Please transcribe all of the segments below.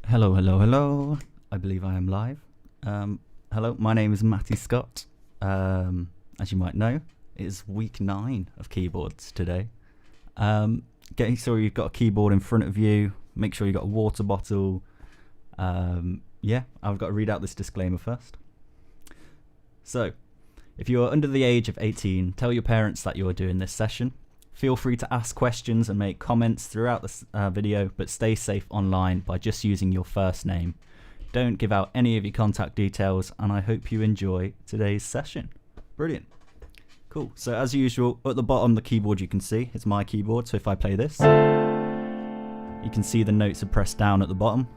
Hello, hello, hello. I believe I am live. Hello, my name is Matty Scott. As you might know, it is week 9 of keyboards today. Getting sure you've got a keyboard in front of you. Make sure you've got a water bottle. Yeah, I've got to read out this disclaimer first. So, if you are under the age of 18, tell your parents that you are doing this session. Feel free to ask questions and make comments throughout this video, but stay safe online by just using your first name. Don't give out any of your contact details, and I hope you enjoy today's session. Brilliant. Cool. So as usual, at the bottom the keyboard you can see, it's my keyboard, so if I play this, you can see the notes are pressed down at the bottom,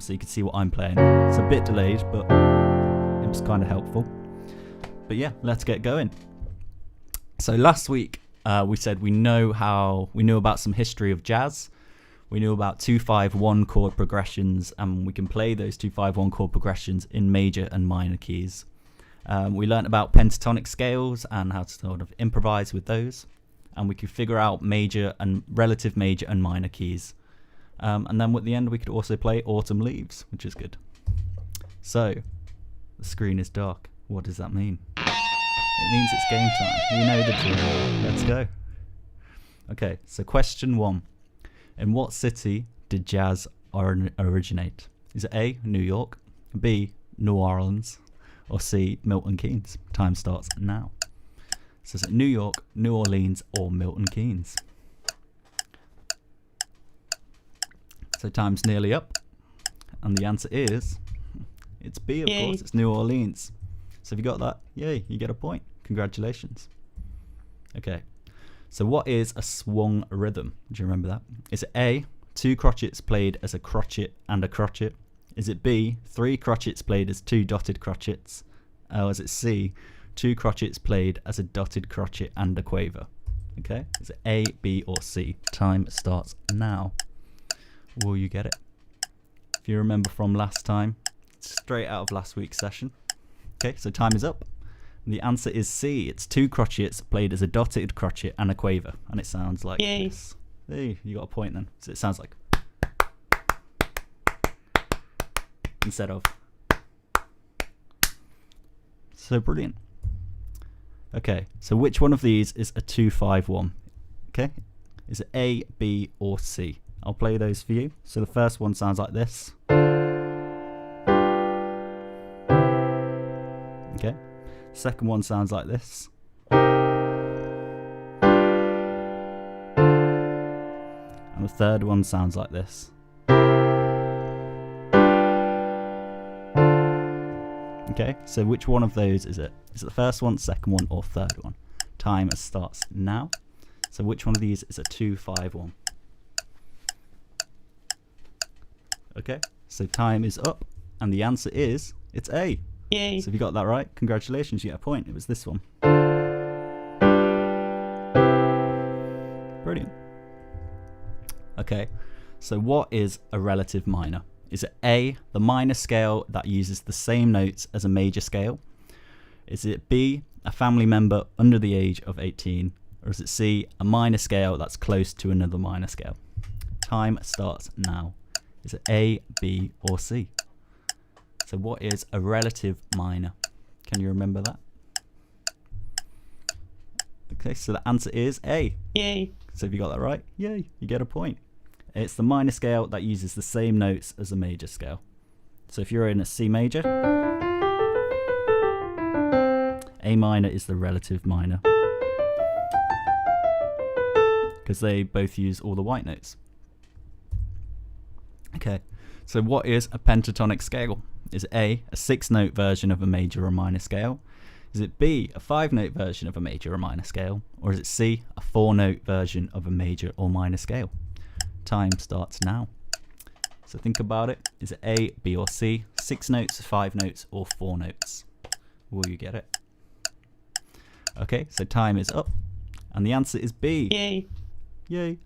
so you can see what I'm playing. It's a bit delayed, but it was kind of helpful. But yeah, let's get going. So last week, we said we knew about some history of jazz. We knew about 2-5-1 chord progressions, and we can play those 2-5-1 chord progressions in major and minor keys. We learnt about pentatonic scales and how to sort of improvise with those, and we could figure out major and relative major and minor keys. And then at the end we could also play Autumn Leaves, which is good. So the screen is dark. What does that mean? It means it's game time. You know the drill. Let's go. Okay, so question 1. In what city did jazz originate? Is it A, New York, B, New Orleans, or C, Milton Keynes? Time starts now. So is it New York, New Orleans, or Milton Keynes? So time's nearly up. And the answer is, it's B, of course. It's New Orleans. So if you got that, yay, you get a point. Congratulations. Okay, so what is a swung rhythm? Do you remember that? Is it A, 2 crotchets played as a crotchet and a crotchet? Is it B, 3 crotchets played as 2 dotted crotchets? Or is it C, 2 crotchets played as a dotted crotchet and a quaver? Okay, is it A, B, or C? Time starts now. Will you get it? If you remember from last time, straight out of last week's session. Okay, so time is up. And the answer is C. It's 2 crotchets played as a dotted crotchet and a quaver. And it sounds like this. Hey, you got a point then. So it sounds like instead of. So brilliant. Okay, so which one of these is a 2-5-1? Okay, is it A, B, or C? I'll play those for you. So the first one sounds like this. Okay, second one sounds like this. And the third one sounds like this. Okay, so which one of those is it? Is it the first one, second one, or third one? Time starts now. So which one of these is a 2-5-1? Okay, so time is up, and the answer is, it's A. Yay. So if you got that right, congratulations, you get a point. It was this one. Brilliant. Okay, so what is a relative minor? Is it A, the minor scale that uses the same notes as a major scale? Is it B, a family member under the age of 18? Or is it C, a minor scale that's close to another minor scale? Time starts now. Is it A, B, or C? So what is a relative minor? Can you remember that? Okay, so the answer is A. Yay. So if you got that right, yay, you get a point. It's the minor scale that uses the same notes as a major scale. So if you're in a C major, A minor is the relative minor, because they both use all the white notes. Okay, so what is a pentatonic scale? Is it A, a 6-note version of a major or minor scale? Is it B, a 5-note version of a major or minor scale? Or is it C, a 4-note version of a major or minor scale? Time starts now. So think about it. Is it A, B, or C? 6 notes, 5 notes, or 4 notes? Will you get it? Okay, so time is up. And the answer is B. Yay. Yay.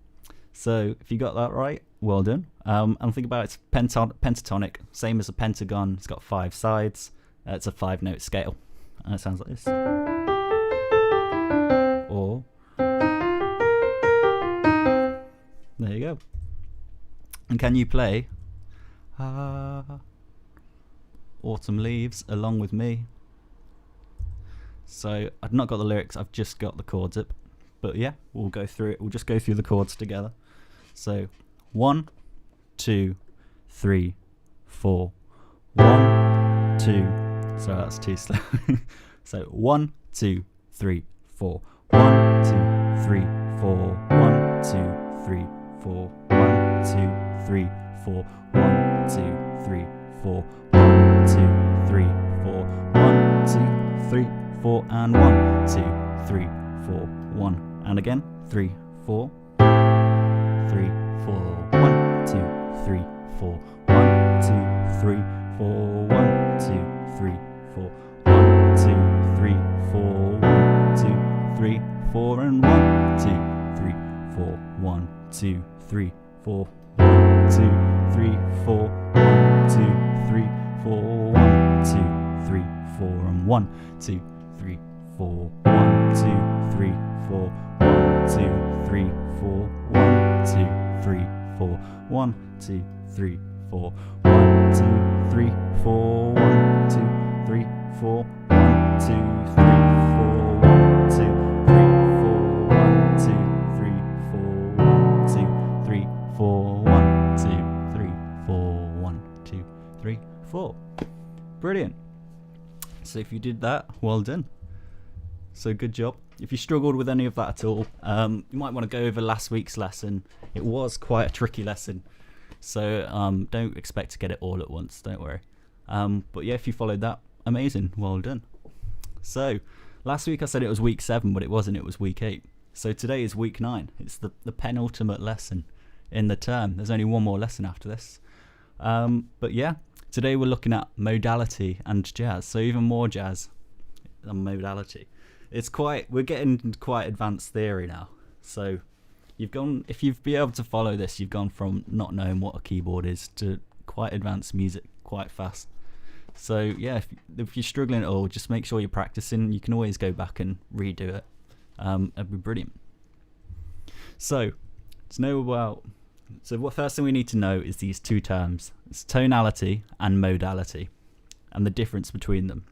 So if you got that right, well done. And think about it, it's pentatonic, same as a pentagon. It's got 5 sides. It's a 5-note scale. And it sounds like this. Or there you go. And can you play Ah, autumn leaves along with me. So I've not got the lyrics, I've just got the chords up. But yeah, we'll go through it. We'll just go through the chords together. So 1, 2, 3, 4. 1, 2. Sorry, that's too slow. So 1, 2, 3, 4. 1, 2, 3, 4. 1, 2, 3, 4. 1, 2, 3, 4. 1, 2, 3, 4. 1, 2, 3, 4. 1, 2, 3, 4. And 1, 2, 3, 4. 1. And again, 3, 4. 3, 4. 1, 2, 3, 4. 1, 2, 3, 4. 1, 2, 3, 4. 1, 2, 3, 4. 1, 2, 3, 4. And 1, 2, 3, 4. 1, 2, 3, 4. 1, 2, 3, 4. 1, 2, 3, 4. 1, 2, 3, 4. And 1, 2, 3, 4. 1, 2, 3, 4. 1, 2, 3, 4. 1, 2, 3, 4. 1, 2, 3, 4. 1, 2, 3, 4. 1, 2, 3, 4. 1, 2, 3, 4. 1, 2, 3, 4. 1, 2, 3, 4. 1, 2, 3, 4. 1, 2, 3, 4. 1, 2, 3, 4. Brilliant. So if you did that, well done. So good job. If you struggled with any of that at all, you might want to go over last week's lesson. It was quite a tricky lesson, so don't expect to get it all at once, don't worry. But yeah, if you followed that, amazing, well done. So last week I said it was week 7, but it wasn't, it was week 8. So today is week 9. It's the penultimate lesson in the term. There's only one more lesson after this. But yeah, today we're looking at modality and jazz, so even more jazz than modality. We're getting quite advanced theory now. So if you've been able to follow this, you've gone from not knowing what a keyboard is to quite advanced music quite fast. So yeah, if you're struggling at all, just make sure you're practicing. You can always go back and redo it. It'd be brilliant. So what first thing we need to know is these two terms. It's tonality and modality, and the difference between them.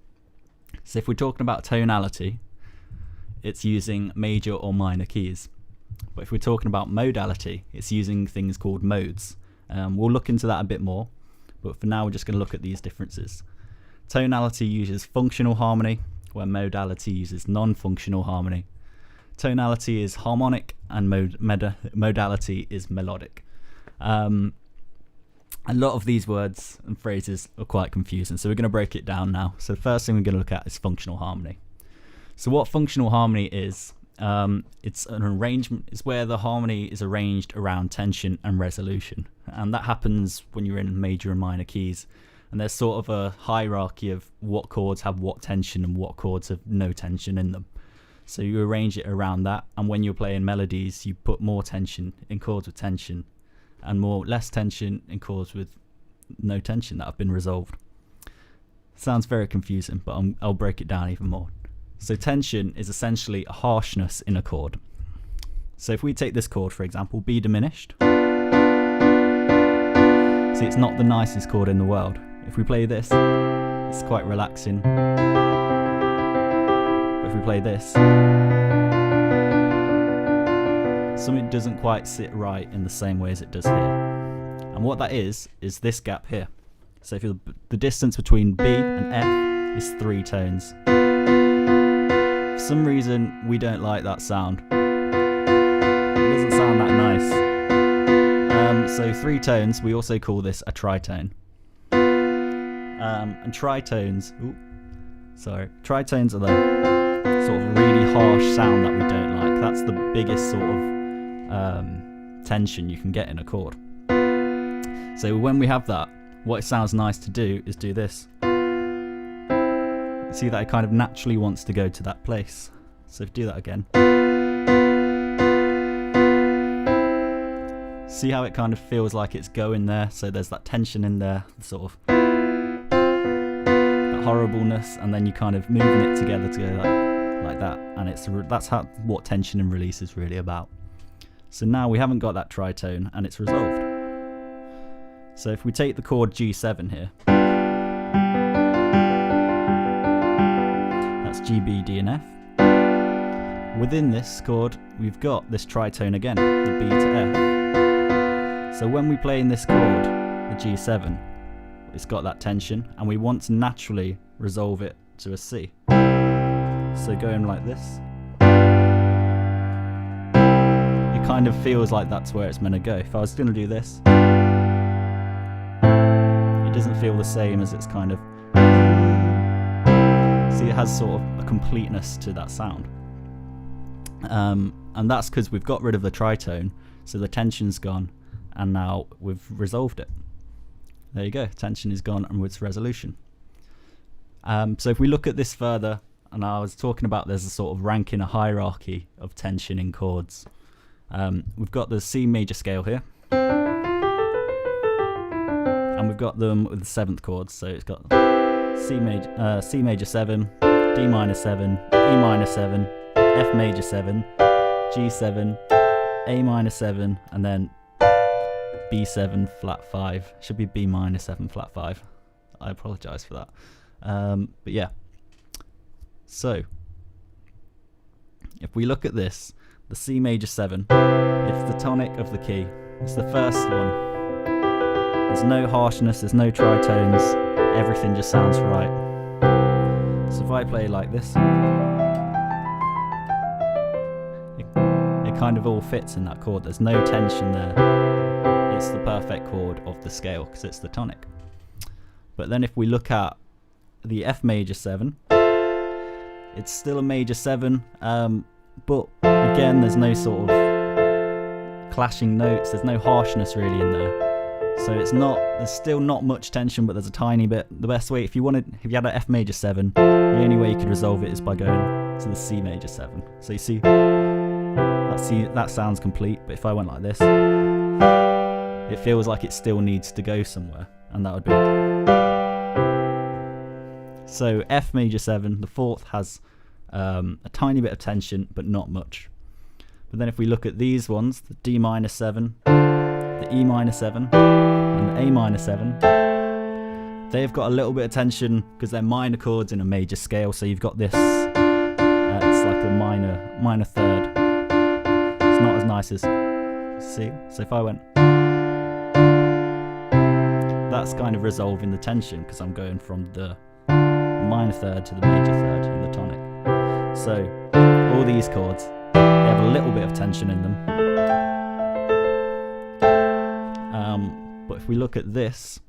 So if we're talking about tonality, it's using major or minor keys. But if we're talking about modality, it's using things called modes. We'll look into that a bit more, but for now we're just going to look at these differences. Tonality uses functional harmony, where modality uses non-functional harmony. Tonality is harmonic and modality is melodic. A lot of these words and phrases are quite confusing, so we're going to break it down now. So the first thing we're going to look at is functional harmony. So what functional harmony is, it's an arrangement. It's where the harmony is arranged around tension and resolution, and that happens when you're in major and minor keys. And there's sort of a hierarchy of what chords have what tension and what chords have no tension in them. So you arrange it around that, and when you're playing melodies, you put more tension in chords with tension, and less tension in chords with no tension that have been resolved. Sounds very confusing, but I'll break it down even more. So tension is essentially a harshness in a chord. So if we take this chord, for example, B diminished. See, it's not the nicest chord in the world. If we play this, it's quite relaxing. But if we play this, something doesn't quite sit right in the same way as it does here. And what that is this gap here. So if the distance between B and F is 3 tones. For some reason, we don't like that sound. It doesn't sound that nice. So 3 tones, we also call this a tritone. And tritones are the sort of really harsh sound that we don't like. That's the biggest sort of tension you can get in a chord. So when we have that, what it sounds nice to do is do this. See that it kind of naturally wants to go to that place. So do that again. See how it kind of feels like it's going there. So there's that tension in there, sort of that horribleness, and then you kind of moving it together to go like that. And that's what tension and release is really about. So now we haven't got that tritone, and it's resolved. So if we take the chord G7 here, that's G, B, D and F. Within this chord, we've got this tritone again, the B to F. So when we play in this chord, the G7, it's got that tension, and we want to naturally resolve it to a C. So going like this, it kind of feels like that's where it's meant to go. If I was going to do this, it doesn't feel the same as it's kind of... See, it has sort of a completeness to that sound. And that's because we've got rid of the tritone, so the tension's gone, and now we've resolved it. There you go, tension is gone and with resolution. So if we look at this further, and I was talking about there's a sort of ranking, a hierarchy of tension in chords. We've got the C major scale here, and we've got them with the 7th chords. So it's got C major 7, D minor 7, E minor 7, F major 7, G7, A minor 7, and then B7 flat 5. Should be B minor 7 flat 5. I apologise for that. But yeah. So if we look at this, the C major 7, it's the tonic of the key. It's the first one. There's no harshness, there's no tritones, everything just sounds right. So if I play like this, it kind of all fits in that chord. There's no tension there. It's the perfect chord of the scale because it's the tonic. But then if we look at the F major 7, it's still a major 7, but again there's no sort of clashing notes, there's no harshness really in there. So there's still not much tension, but there's a tiny bit. The best way, if you had an F major 7, the only way you could resolve it is by going to the C major 7. So you see, that sounds complete, but if I went like this, it feels like it still needs to go somewhere, and that would be... So F major 7, the 4th, has a tiny bit of tension, but not much. But then if we look at these ones, the D minor 7, the E minor 7, and the A minor 7, they've got a little bit of tension because they're minor chords in a major scale. So you've got this, it's like a minor 3rd. It's not as nice as, see? So if I went, that's kind of resolving the tension because I'm going from the minor 3rd to the major 3rd in the tonic. So all these chords, they have a little bit of tension in them. But if we look at this,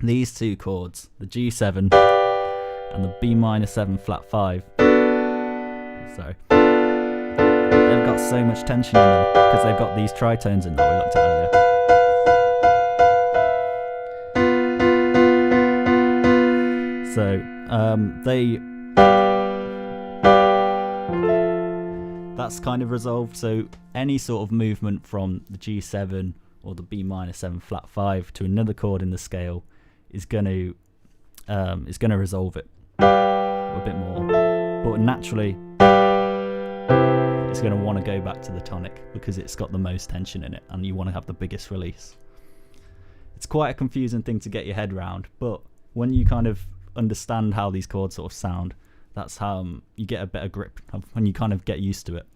these two chords, the G7 and the B minor 7 flat 5, sorry, they've got so much tension in them because they've got these tritones in that we looked at earlier. So that's kind of resolved. So any sort of movement from the G7 or the B minor 7 flat 5 to another chord in the scale is going to resolve it a bit more. But naturally, it's going to want to go back to the tonic because it's got the most tension in it, and you want to have the biggest release. It's quite a confusing thing to get your head around, but when you kind of understand how these chords sort of sound, that's how you get a better grip of when you kind of get used to it.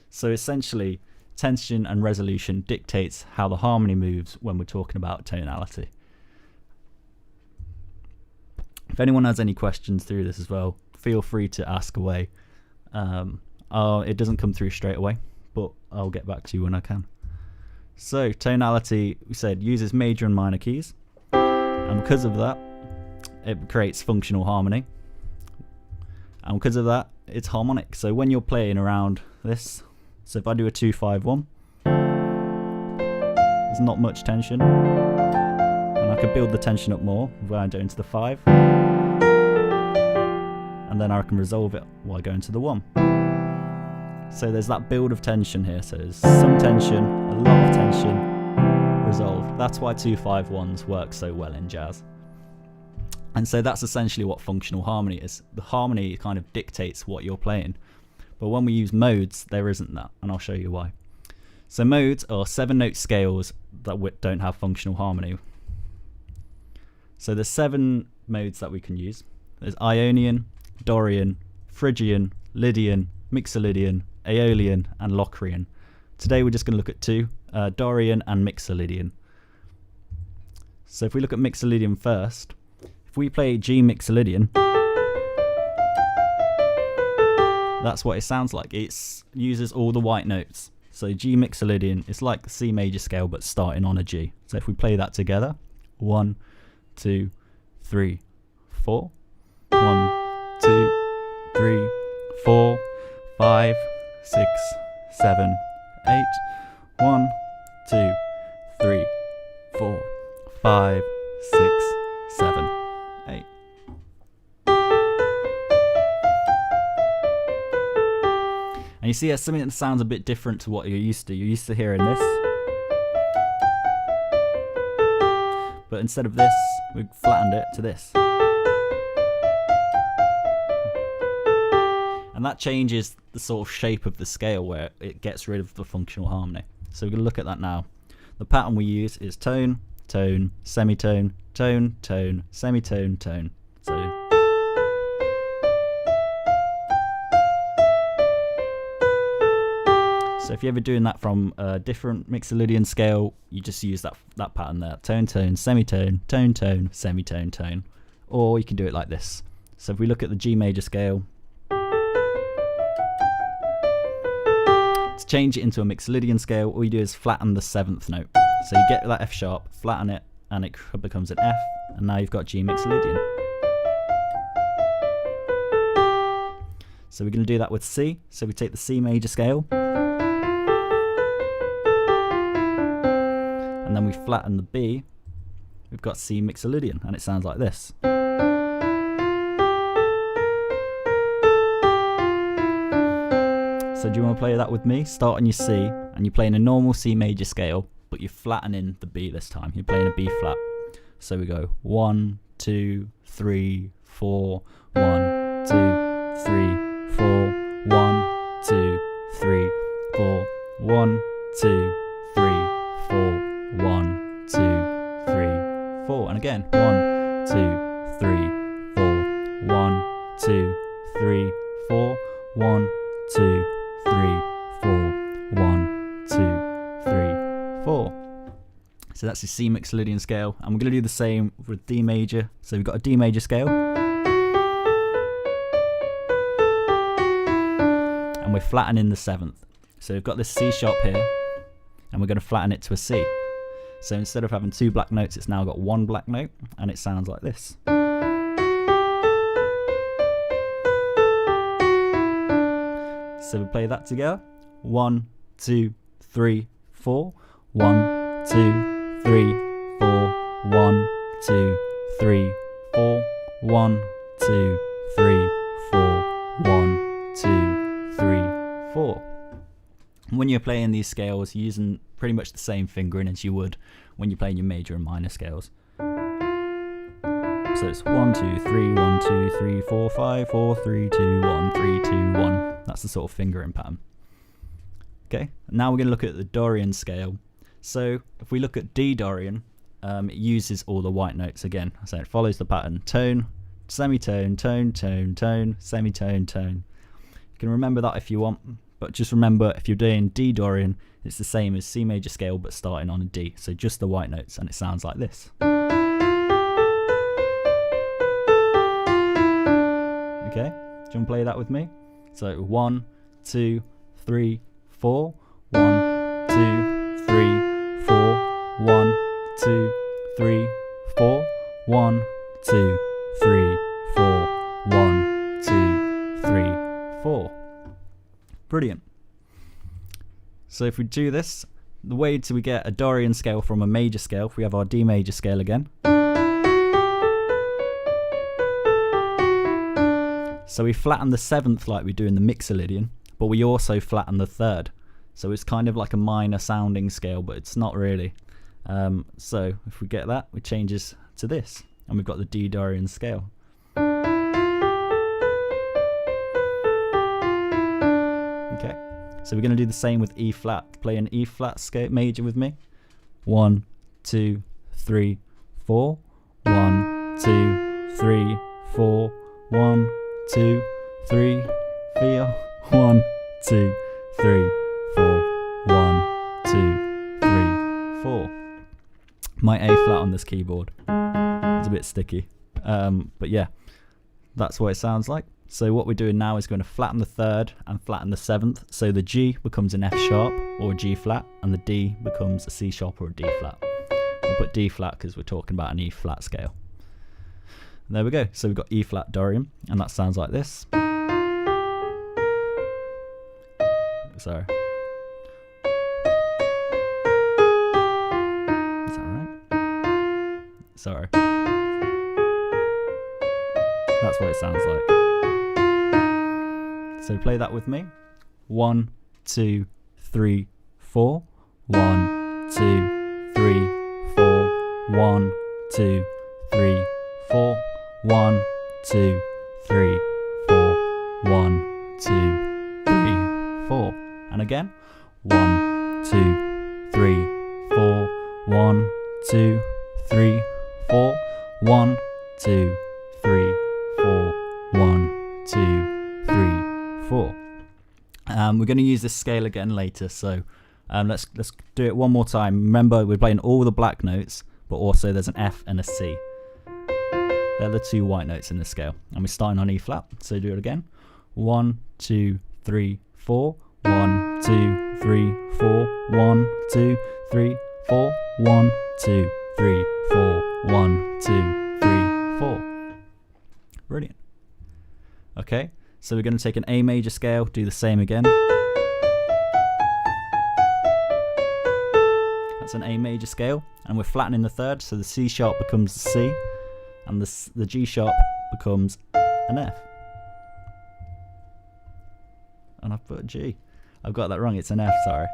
So essentially, tension and resolution dictates how the harmony moves when we're talking about tonality. If anyone has any questions through this as well, feel free to ask away. It doesn't come through straight away, but I'll get back to you when I can. So tonality, we said, uses major and minor keys, and because of that, it creates functional harmony, and because of that, it's harmonic. So when you're playing around this, so if I do a 2-5-1, there's not much tension, and I could build the tension up more by going to the 5, and then I can resolve it while going to the 1. So there's that build of tension here. So there's some tension, a lot of tension, resolved. That's why 2-5-1s work so well in jazz. And so that's essentially what functional harmony is. The harmony kind of dictates what you're playing. But when we use modes, there isn't that, and I'll show you why. So modes are 7-note scales that don't have functional harmony. So there's 7 modes that we can use. There's Ionian, Dorian, Phrygian, Lydian, Mixolydian, Aeolian, and Locrian. Today we're just going to look at 2, Dorian and Mixolydian. So if we look at Mixolydian first, if we play G Mixolydian, that's what it sounds like. It uses all the white notes. So G Mixolydian is like the C major scale but starting on a G. So if we play that together, 1, 2, 3, 4, 1, 2, 3, 4, 5, 6, 7, 8, 1, 2, 3, 4, 5, 6, 7, 8. And you see there's something that sounds a bit different to what you're used to. You're used to hearing this. But instead of this, we flattened it to this. And that changes the sort of shape of the scale where it gets rid of the functional harmony. So we're going to look at that now. The pattern we use is tone, tone, semitone, tone, tone, semitone, tone. So if you're ever doing that from a different Mixolydian scale, you just use that pattern there. Tone, tone, semitone, tone, tone, semitone, tone. Or you can do it like this. So if we look at the G major scale, to change it into a Mixolydian scale, all you do is flatten the 7th note. So you get that F sharp, flatten it, and it becomes an F, and now you've got G Mixolydian. So we're going to do that with C. So we take the C major scale, and then we flatten the B. We've got C Mixolydian, and it sounds like this. So do you want to play that with me? Start on your C, and you're playing a normal C major scale, but you're flattening the B this time. You're playing a B flat. So we go 1, 2, 3, 4, 1, 2, 3, 4, 1, 2, 3, 4, 1, 2, 3, 4, 1, 2, 3, 4. And again, 1, 2, 3, 4, 1, 2, 3, 4, 1, 2, 3, 4, 1, 2, 3, 4. So that's the C Mixolydian scale, and we're going to do the same with D major. So we've got a D major scale, and we're flattening the 7th. So we've got this C sharp here, and we're going to flatten it to a C. So instead of having 2 black notes, it's now got 1 black note, and it sounds like this. So we play that together. 1, 2, 3, 4. 1, 2, 3, 4. 1, 2, 3, 4. 1, 2, 3, 4. 1, 2, 3, 4. When you're playing these scales, you're using pretty much the same fingering as you would when you're playing your major and minor scales. So it's 1, 2, 3, 1, 2, 3, 4, 5, 4, 3, 2, 1, 3, 2, 1. That's the sort of fingering pattern. Okay, now we're going to look at the Dorian scale. So if we look at D Dorian, it uses all the white notes again. So it follows the pattern tone, semitone, tone, tone, tone, semitone, tone. You can remember that if you want, but just remember if you're doing D Dorian, it's the same as C major scale but starting on a D. So just the white notes, and it sounds like this. Okay, do you want to play that with me? So 1, 2, 3, 4. 1, 2, 3, 4. 1, 2, 3, 4. 1, 2, 3, 4. 1, 2, 3, 4. Brilliant. So if we do this, the way we get a Dorian scale from a major scale, if we have our D major scale again. So we flatten the 7th like we do in the Mixolydian, but we also flatten the 3rd. So it's kind of like a minor sounding scale, but it's not really. So if we get that, we change this to this, and we've got the D Dorian scale. Okay, so we're going to do the same with E flat. Play an E flat scale major with me. 1, 2, 3, 4. 1, 2, 3, 4, 1, 2, 3, 4, 1, 2, 3, 4, 1, 2, 3, 4. My A flat on this keyboard is a bit sticky, but yeah, that's what it sounds like. So what we're doing now is going to flatten the third and flatten the seventh, so the G becomes an F sharp or a G flat, and the D becomes a C sharp or a D flat. We'll put D flat because we're talking about an E flat scale. And there we go. So we've got E flat Dorian, and that sounds like this. Sorry. Is that right? Sorry. That's what it sounds like. So play that with me. 1, 2, 3, 4. 1, 2, 3, 4. 1, 2, 3, 4. 1, 2, 3, 4. 1, 2, 3, 4. And again. 1, 2, 3, 4. 1, 2, 3, 4. 1, 2, 3, 4. 1, 2, 3, 4. We're going to use this scale again later, so let's do it one more time. Remember, we're playing all the black notes, but also there's an F and a C. They're the two white notes in the scale, and we're starting on E flat. So do it again. 1, 2, 3, 4. 1, 2, 3, 4. 1, 2, 3, 4. 1, 2, 3, 4. 1, 2, 3, 4. Brilliant. Okay, so we're going to take an A major scale, do the same again. That's an A major scale, and we're flattening the third, so the C sharp becomes the C, and the G sharp becomes an F. And I've put a G. I've got that wrong, it's an F, sorry.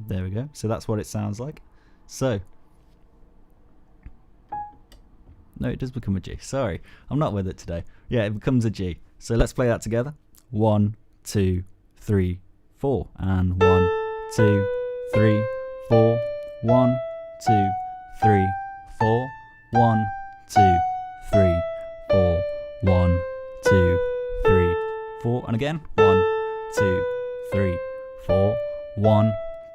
There we go. So that's what it sounds like. So, no, it does become a G. Sorry, I'm not with it today. Yeah, it becomes a G. So let's play that together. 1, 2, 3, 4. And 1, 2, 3, 4. 1, 2, 3, 4. 1, 2, 3, 4. 1, 2, 3, 4. And again. 1, 2, 3, 4. 1,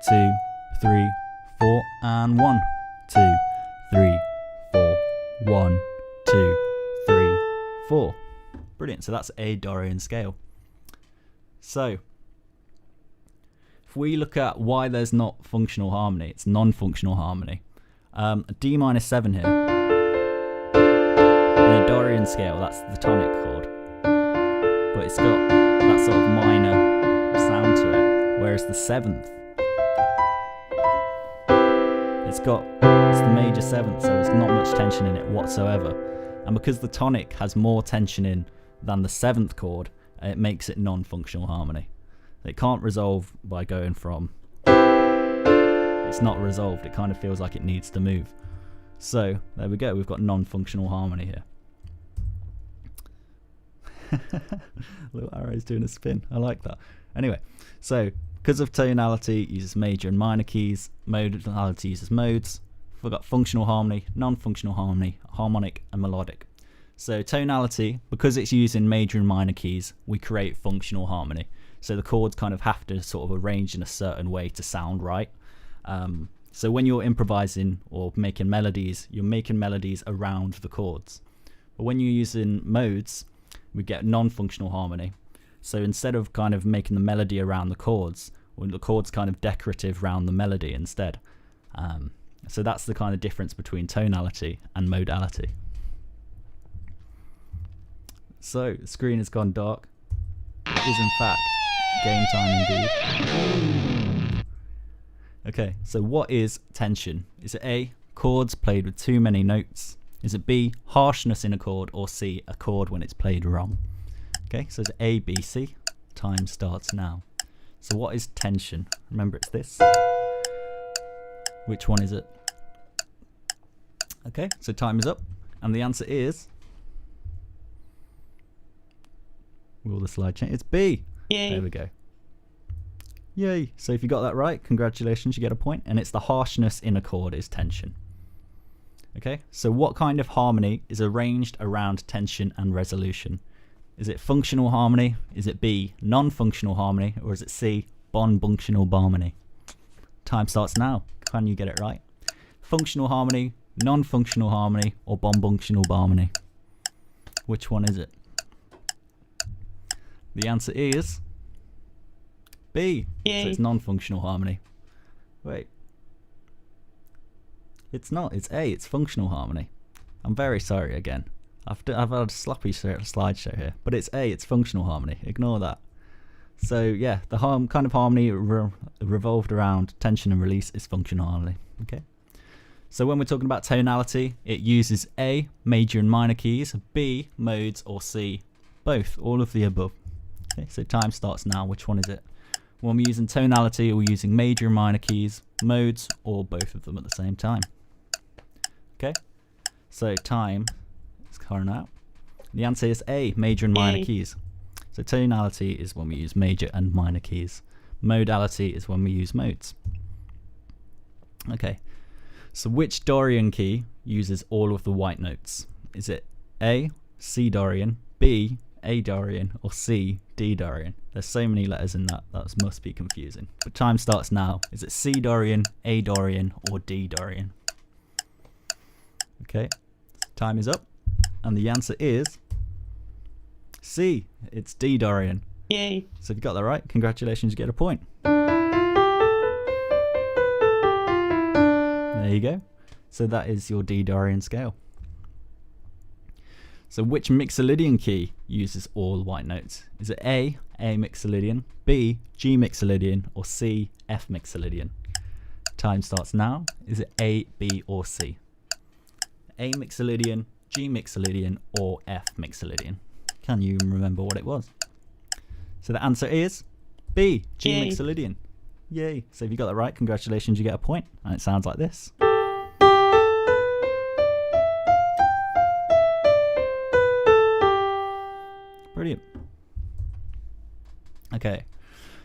2, 3, 4, and 1, 2, 3, 4. 1, 2, 3, 4. Brilliant. So that's a Dorian scale. So if we look at why there's not functional harmony, it's non-functional harmony. A D minor 7 here in a Dorian scale, that's the tonic chord, but it's got that sort of minor sound to it, whereas the 7th, it's the major 7th, so there's not much tension in it whatsoever. And because the tonic has more tension in than the 7th chord, it makes it non-functional harmony. It can't resolve by going from, it's not resolved, it kind of feels like it needs to move. So there we go, we've got non-functional harmony here. Little arrow's doing a spin, I like that. Anyway, so because of tonality, it uses major and minor keys. Modality uses modes. We've got functional harmony, non-functional harmony, harmonic, and melodic. So tonality, because it's using major and minor keys, we create functional harmony. So the chords kind of have to sort of arrange in a certain way to sound right. So when you're improvising or making melodies, you're making melodies around the chords. But when you're using modes, we get non-functional harmony. So instead of kind of making the melody around the chords, the chords kind of decorative around the melody instead. So that's the kind of difference between tonality and modality. So the screen has gone dark. It is in fact game time indeed. Okay, so what is tension? Is it A, chords played with too many notes? Is it B, harshness in a chord? Or C, a chord when it's played wrong? Okay, so it's A, B, C. Time starts now. So what is tension? Remember, it's this. Which one is it? Okay, so time is up. And the answer is Will the slide change? It's B. Yay. There we go. Yay. So if you got that right, congratulations, you get a point. And it's the harshness in a chord is tension. Okay, so what kind of harmony is arranged around tension and resolution? Is it functional harmony? Is it B, non-functional harmony? Or is it C, bon-functional harmony? Time starts now. Can you get it right? Functional harmony, non-functional harmony, or bon-functional harmony? Which one is it? The answer is B. Yay. So it's non-functional harmony. Wait. It's not. It's A. It's functional harmony. I'm very sorry again. I've had a sloppy slideshow here. But it's A. It's functional harmony. Ignore that. So yeah, the kind of harmony revolved around tension and release is functional harmony. Okay. So when we're talking about tonality, it uses A, major and minor keys, B, modes, or C, both, all of the above. Okay, so time starts now. Which one is it? When we're using tonality, we're using major and minor keys, modes, or both of them at the same time. Okay, so time is current out. The answer is A, major and minor keys. So tonality is when we use major and minor keys. Modality is when we use modes. Okay, so which Dorian key uses all of the white notes? Is it A, C Dorian, B, A Dorian, or C, D Dorian? There's so many letters in that must be confusing. But time starts now. Is it C Dorian, A Dorian, or D Dorian? Okay, time is up. And the answer is C. It's D Dorian. Yay. So if you got that right, congratulations, you get a point. There you go. So that is your D Dorian scale. So which Mixolydian key uses all white notes? Is it A Mixolydian, B, G Mixolydian, or C, F Mixolydian? Time starts now. Is it A, B, or C? A Mixolydian, G Mixolydian, or F Mixolydian? Can you remember what it was? So the answer is B, G Yay. Mixolydian. Yay. So if you got that right, congratulations, you get a point. And it sounds like this. Brilliant. Okay,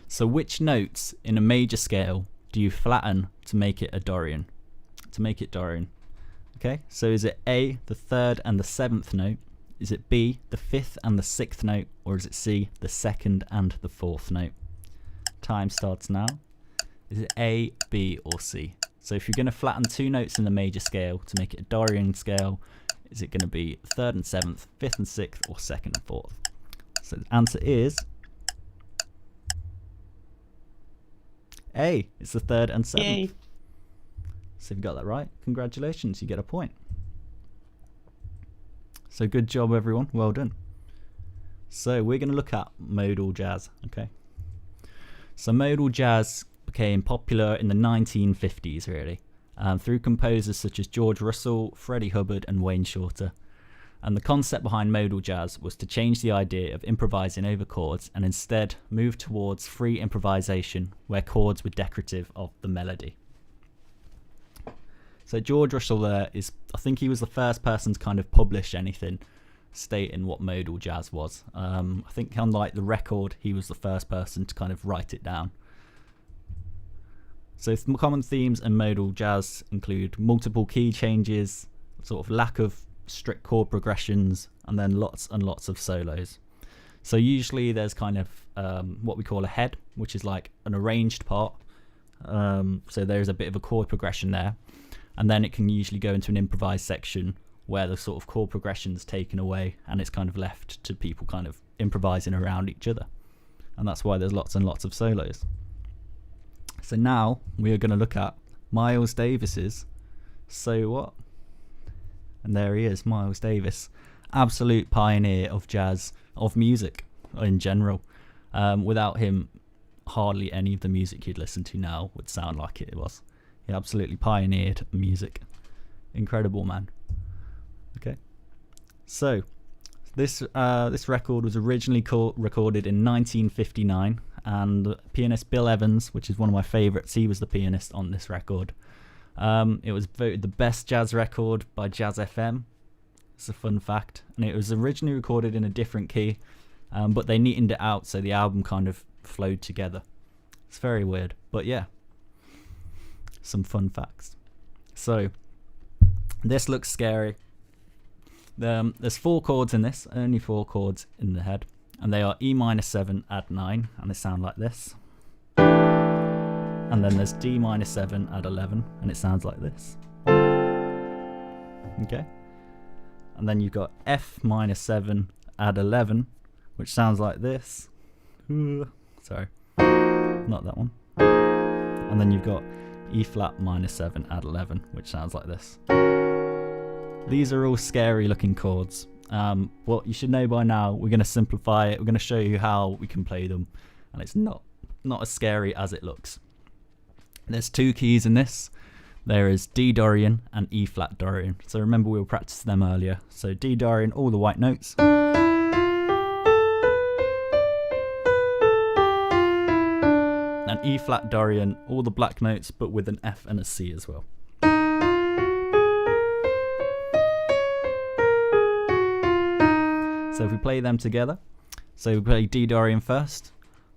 so which notes in a major scale do you flatten to make it a Dorian? Okay, so is it A, the 3rd and the 7th note? Is it B, the 5th and the 6th note? Or is it C, the 2nd and the 4th note? Time starts now. Is it A, B, or C? So if you're going to flatten two notes in the major scale to make it a Dorian scale, is it going to be 3rd and 7th, 5th and 6th, or 2nd and 4th? So the answer is A. It's the 3rd and 7th. Yay. So if you got that right, congratulations, you get a point. So good job, everyone. Well done. So we're going to look at modal jazz. Okay. So modal jazz became popular in the 1950s, really, through composers such as George Russell, Freddie Hubbard, and Wayne Shorter. And the concept behind modal jazz was to change the idea of improvising over chords and instead move towards free improvisation where chords were decorative of the melody. So George Russell there is, I think he was the first person to kind of publish anything stating what modal jazz was. I think unlike the record, he was the first person to kind of write it down. So some common themes in modal jazz include multiple key changes, sort of lack of strict chord progressions, and then lots and lots of solos. So usually there's kind of what we call a head, which is like an arranged part. So there's a bit of a chord progression there, and then it can usually go into an improvised section where the sort of chord progression is taken away and it's kind of left to people kind of improvising around each other. And that's why there's lots and lots of solos. So now we are going to look at Miles Davis's So What? And there he is, Miles Davis, absolute pioneer of jazz, of music in general. Without him, hardly any of the music you'd listen to now would sound like it was. He absolutely pioneered music. Incredible man. Okay, so this record was originally recorded in 1959, and pianist Bill Evans, which is one of my favourites, he was the pianist on this record. It was voted the best jazz record by Jazz FM. It's a fun fact. And it was originally recorded in a different key, but they neatened it out so the album kind of flowed together. It's very weird, but yeah, some fun facts. So this looks scary. There's 4 chords in this, only 4 chords in the head, and they are E minor 7 add 9, and they sound like this. And then there's D minor 7 add 11, and it sounds like this. Okay. And then you've got F minor 7 add 11, which sounds like this. Sorry, not that one. And then you've got E flat minor 7 add 11, which sounds like this. These are all scary looking chords. What you should know by now, we're going to simplify it. We're going to show you how we can play them, and it's not as scary as it looks. There's 2 keys in this. There is D Dorian and E flat Dorian. So remember, we were practicing them earlier. So D Dorian, all the white notes. And E flat Dorian, all the black notes, but with an F and a C as well. So if we play them together, so we play D Dorian first.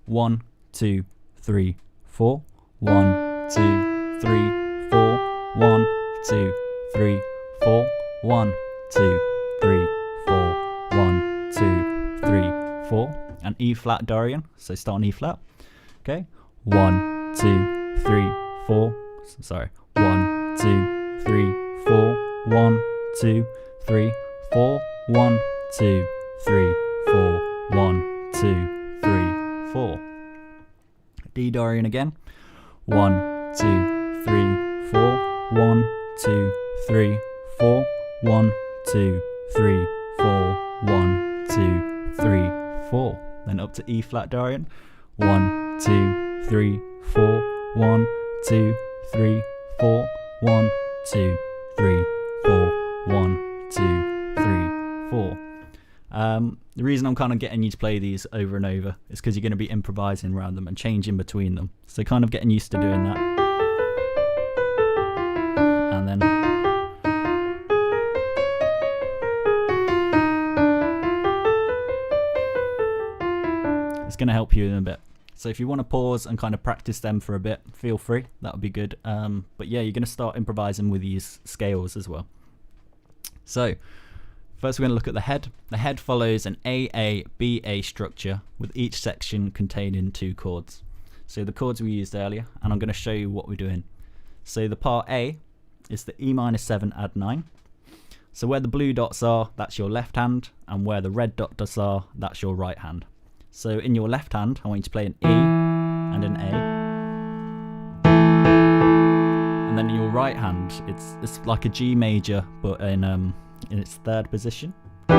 1, 2, 3, 4. 1, 2, 3, 4. 1, 2, 3, 4. 1, 2, 3, 4. 1, 2, 3, 4. And E flat Dorian. So start on E flat. Okay. 1, 2, 3, 4. Sorry. 1, 2, 3, 4. 1, 2, 3, 4. 1, 2, 3, 4. 1, 2, 3, 4. D Dorian again. 1, 2, 3, 4. 1, 2, 3, 4. 1, 2, 3, 4. 1, 2, 3, 4. Then up to E flat Dorian. 1, 2, 3, 4. 1, 2, 3, 4. 1, 2, 3, 4. 1, 2, 3, 4. The reason I'm kind of getting you to play these over and over is because you're going to be improvising around them and changing between them. So kind of getting used to doing that. And then it's going to help you in a bit. So if you want to pause and kind of practice them for a bit, feel free. That would be good. But yeah, you're going to start improvising with these scales as well. So first we're going to look at the head. The head follows an AA-BA structure with each section containing 2 chords. So the chords we used earlier, and I'm going to show you what we're doing. So the part A is the E minor 7 add 9. So where the blue dots are, that's your left hand, and where the red dots are, that's your right hand. So in your left hand, I want you to play an E and an A. And then in your right hand, it's like a G major, but in its 3rd position. So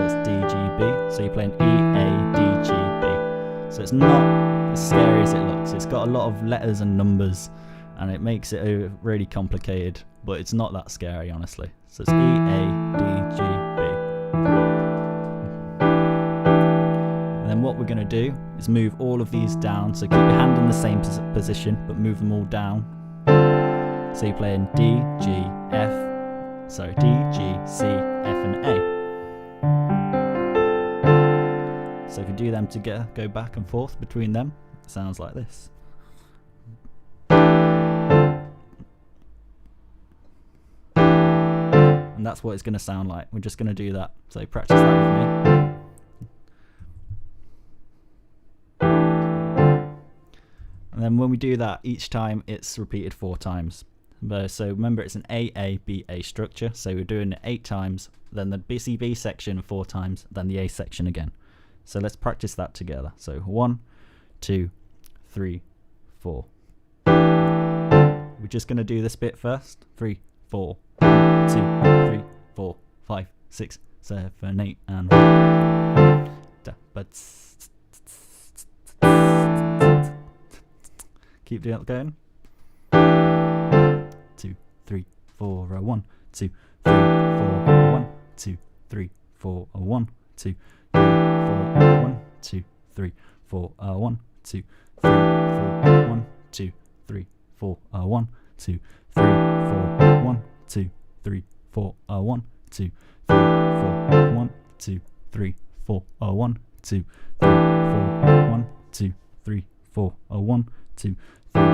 it's D, G, B. So you're playing E, A, D, G, B. So it's not as scary as it looks. It's got a lot of letters and numbers, and it makes it really complicated, but it's not that scary, honestly. So it's E, A, D, G, B. And then what we're going to do is move all of these down. So keep your hand in the same position, but move them all down. So you're playing D, G, F. So D, G, C, F and A. So if you do them together, go back and forth between them, it sounds like this. And that's what it's going to sound like. We're just going to do that. So practice that with me. And then when we do that, each time it's repeated 4 times. So remember, it's an AA-BA structure, so we're doing it 8 times, then the BCB section 4 times, then the A section again. So let's practice that together. So 1, 2, 3, 4. We're just going to do this bit first. 3, 4, 1, 2, 3, 4, 5, 6, 7, 8, and 1. Keep doing it going. 2, 3, 4, 1, 2, 3, 4, 1, 2, 3, 4, 1, 2, 3, 4, 1, 2, 3, 4, 1, 2, 3, 4, 1, 2, 3, 4, 1, 2, 3, 4, 1, 2, 3, 4, 1, 2, 3, 4, 1, 2, 3, 4. 1, 2, 3, 4. 1, 2, 3, 4. 1, 2, 3, 4.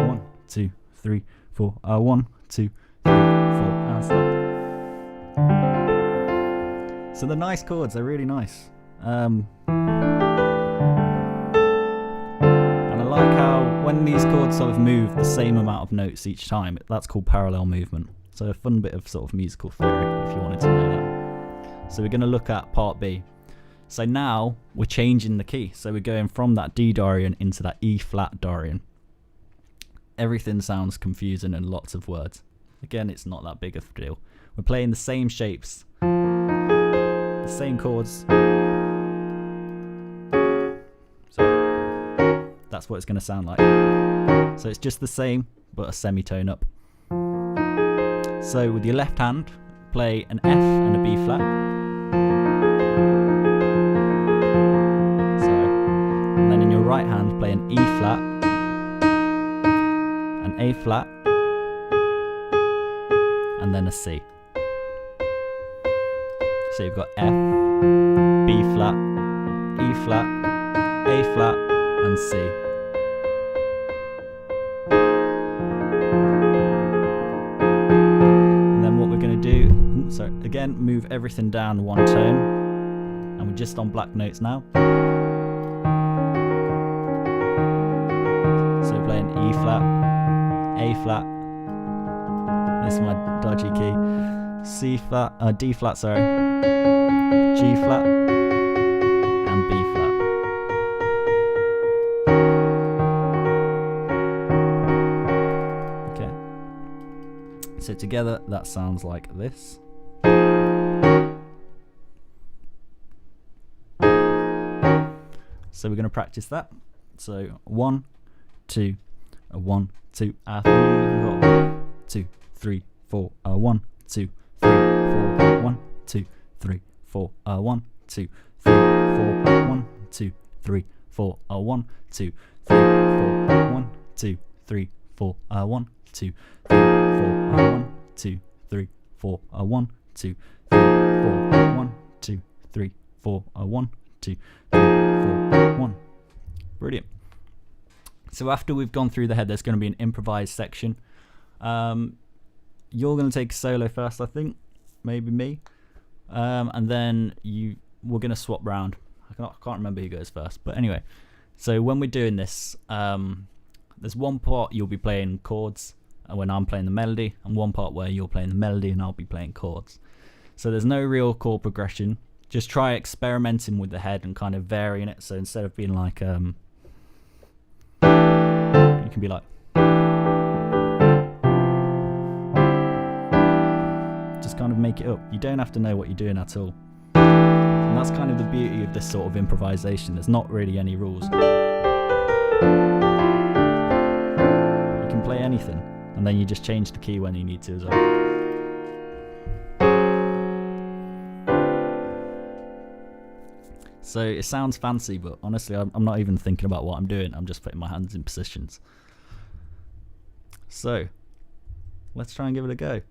1, 2, 3, 4. 1, 2, 3, 4. And stop. So they're nice chords. They're really nice. And I like how when these chords sort of move the same amount of notes each time, that's called parallel movement. So a fun bit of sort of musical theory if you wanted to know that. So we're going to look at part B. So now we're changing the key. So we're going from that D Dorian into that E flat Dorian. Everything sounds confusing and lots of words. Again, it's not that big of a deal. We're playing the same shapes, the same chords. So that's what it's going to sound like. So it's just the same, but a semitone up. So with your left hand, play an F and a B flat. So, and then in your right hand, play an E flat, an A flat, and then a C. So you've got F, B flat, E flat, A flat, and C. And then what we're going to do, so again, move everything down one tone, and we're just on black notes now. So play an E flat, A flat, this is my dodgy key, C flat, D flat, sorry, G flat, and B flat. Okay. So together that sounds like this. So we're going to practice that. So 1, 2, 1, 2, 1, 2, 3, 4, 1, 2, 3, 4, 1, 2, 3, 4, 1, 2, 3, 4, 1, 2, 3, 4, 1, 2, 3, 4, 1, 2, 3, 4, 1, 2, 3, 4, 1, 2, 3, 4, 1, 2, 3, 4, 1, 2, 3, 4, 1, 2, 3, 4, 1. Brilliant. So after we've gone through the head, there's going to be an improvised section. You're going to take a solo first, I think, maybe me, and then we're going to swap round. I can't remember who goes first, but anyway. So when we're doing this, there's one part you'll be playing chords when I'm playing the melody, and one part where you're playing the melody and I'll be playing chords. So there's no real chord progression. Just try experimenting with the head and kind of varying it. So instead of being like, you can be like, just kind of make it up. You don't have to know what you're doing at all. And that's kind of the beauty of this sort of improvisation. There's not really any rules. You can play anything, and then you just change the key when you need to as well. So it sounds fancy, but honestly, I'm not even thinking about what I'm doing. I'm just putting my hands in positions. So let's try and give it a go.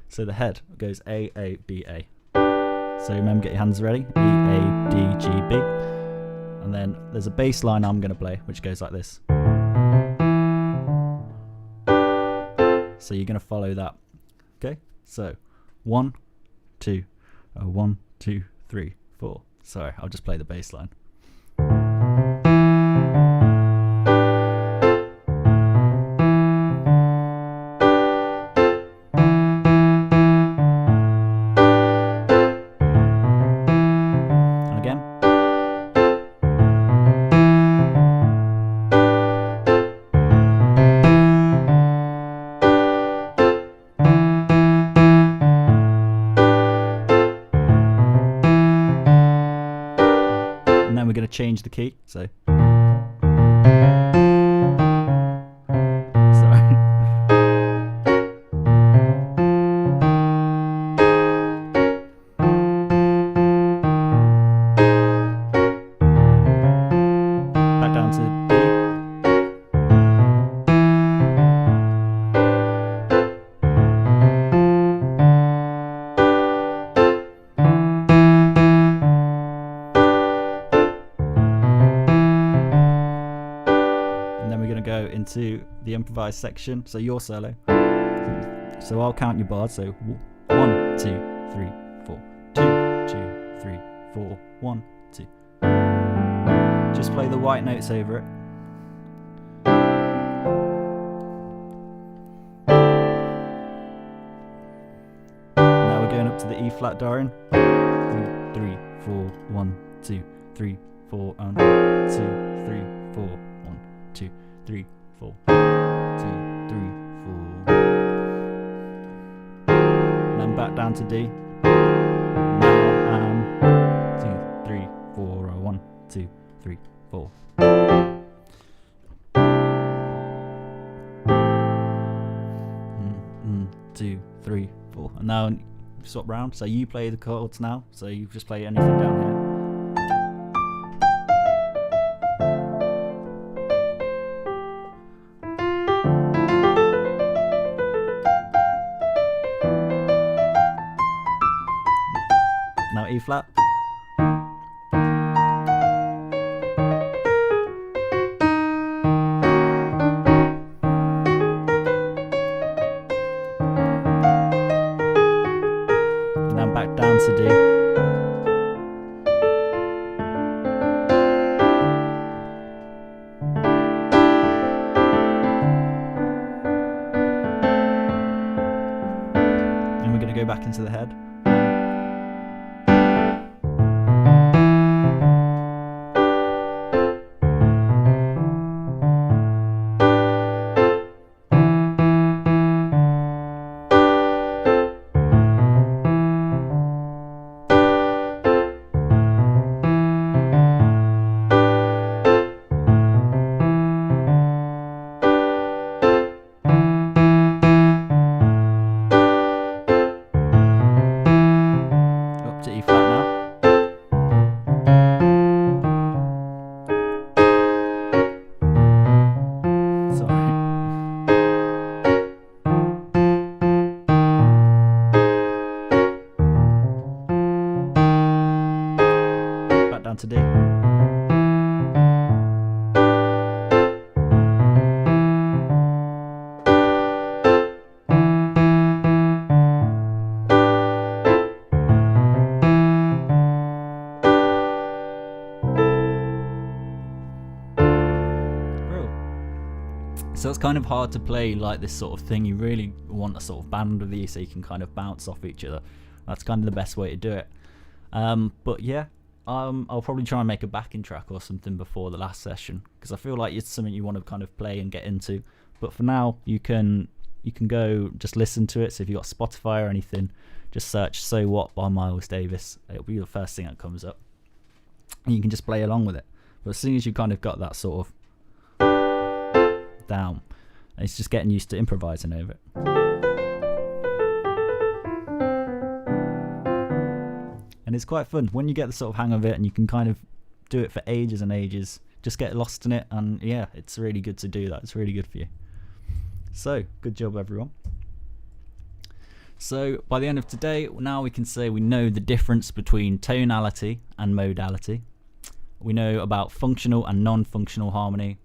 So the head goes A, A, B, A. So remember, get your hands ready. E, A, D, G, B. And then there's a bass line I'm going to play, which goes like this. So you're going to follow that. Okay? So 1, 2, 1, 2, 3, 4. Sorry, I'll just play the bass line. And again. We're going to change the key, so sorry. Back down to B. into the improvised section. So your solo. So I'll count your bars. So 1, 2, 3, 4. 2, 2, 3, 4. 1, 2. Just play the white notes over it. Now we're going up to the E flat Dorian. 2, 3, 4. 1, 2, 3, 4. And 2, 3, 4. 1, 2, 3, 4. 2, 3, 4. And then back down to D. Now 2, 3, 4. 1, 2, 3, 4. 2, 3, 4. And now swap round. So you play the chords now. So you just play anything down here. Now E flat. And then back down to D. And we're going to go back into the head. To E flat now. Sorry. Back down to D. So it's kind of hard to play like this sort of thing. You really want a sort of band with these so you can kind of bounce off each other. That's kind of the best way to do it. But yeah, I'll probably try and make a backing track or something before the last session, because I feel like it's something you want to kind of play and get into. But for now, you can go just listen to it. So if you've got Spotify or anything, just search So What by Miles Davis. It'll be the first thing that comes up. And you can just play along with it. But as soon as you kind of got that sort of down, it's just getting used to improvising over it. And it's quite fun when you get the sort of hang of it, and you can kind of do it for ages and ages, just get lost in it. And yeah, it's really good to do that. It's really good for you. So good job, everyone. So by the end of today, now we can say we know the difference between tonality and modality. We know about functional and non-functional harmony.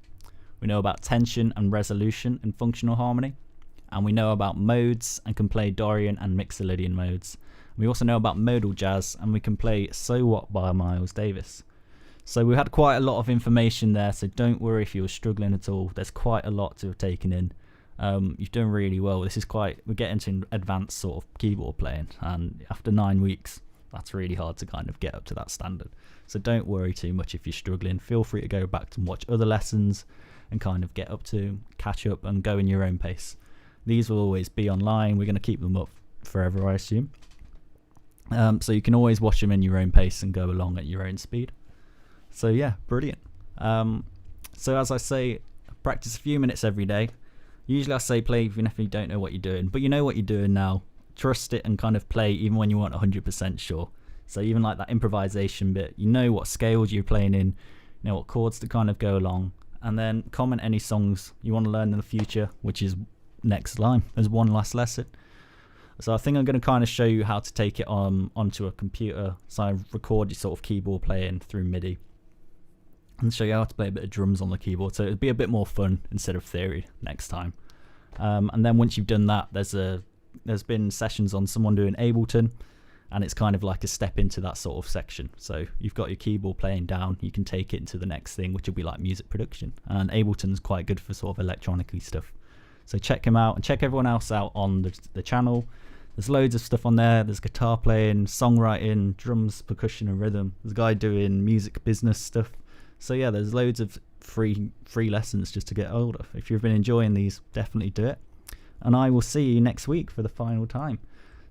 We know about tension and resolution in functional harmony. And we know about modes and can play Dorian and MIXOLYDIAN modes. We also know about modal jazz, and we can play So What by Miles Davis. So we had quite a lot of information there, so don't worry if you were struggling at all. There's quite a lot to have taken in. You've done really well. We're getting to advanced sort of keyboard playing, and after 9 weeks, that's really hard to kind of get up to that standard. So don't worry too much if you're struggling. Feel free to go back and watch other lessons and kind of catch up and go in your own pace. These will always be online. We're going to keep them up forever, I assume. So you can always watch them in your own pace and go along at your own speed. So yeah, brilliant. So as I say, practice a few minutes every day. Usually I say play even if you don't know what you're doing, but you know what you're doing now. Trust it and kind of play even when you weren't 100% sure. So even like that improvisation bit, you know what scales you're playing in, you know what chords to kind of go along, and then comment any songs you want to learn in the future, which is next line as one last lesson. So I think I'm going to kind of show you how to take it onto a computer. So I record your sort of keyboard playing through MIDI. and show you how to play a bit of drums on the keyboard. So it'll be a bit more fun instead of theory next time. And then once you've done that, there's been sessions on someone doing Ableton, and it's kind of like a step into that sort of section. So you've got your keyboard playing down, you can take it into the next thing, which will be like music production. And Ableton's quite good for sort of electronic-y stuff. So check him out and check everyone else out on the channel. There's loads of stuff on there. There's guitar playing, songwriting, drums, percussion and rhythm. There's a guy doing music business stuff. So yeah, there's loads of free lessons just to get older. If you've been enjoying these, definitely do it. And I will see you next week for the final time.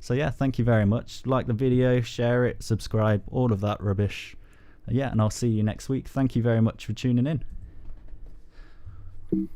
So yeah, thank you very much. Like the video, share it, subscribe, all of that rubbish. Yeah, and I'll see you next week. Thank you very much for tuning in.